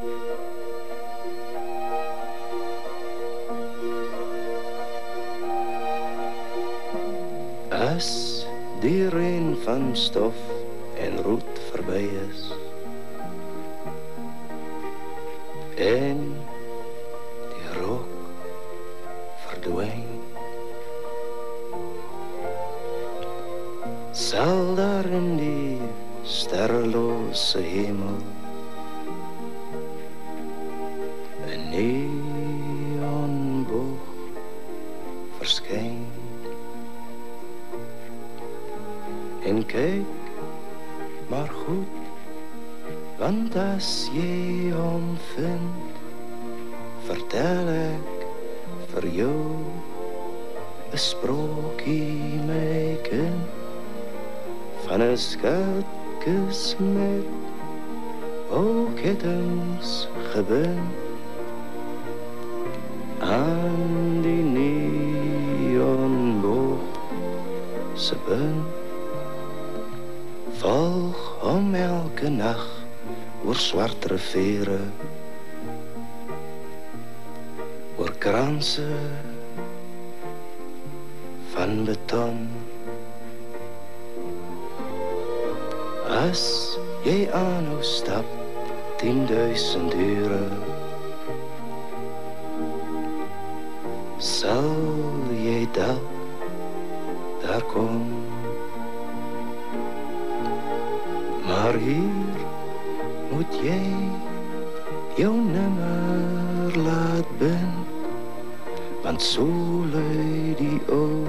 As die reën van stof en roet verby is en die rook verdwyn, sal daar in die sterrelose hemel 'n neonboog verskyn. En kyk maar goed, want as jy hom vind, vertel ek vir jou 'n sprokie, my kind, van 'n skatkis met kettinge gebind aan die neonboog se punt. Volg hom elke nag oor swart riviere, oor kranse van beton. As jy aanhou stap 10.000 ure, sal jy dalk daar kom. Maar hier moet jy jou nimmer laat bind, want so lui die ou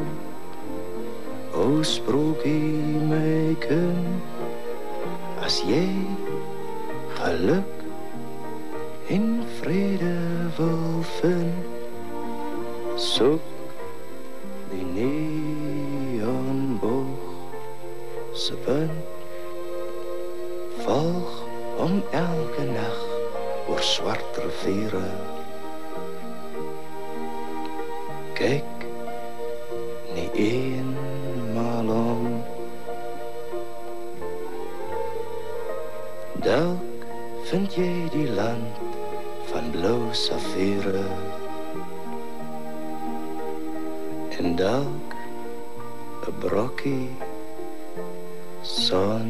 sprokie, my kind. As jy geluk en vrede wil vind, soek die neonboog se punt. Volg hom elke nag oor swart riviere. Kyk nie eenmaal om. Dalk vind jy die land van blou saffiere. En dalk 'n brokkie son.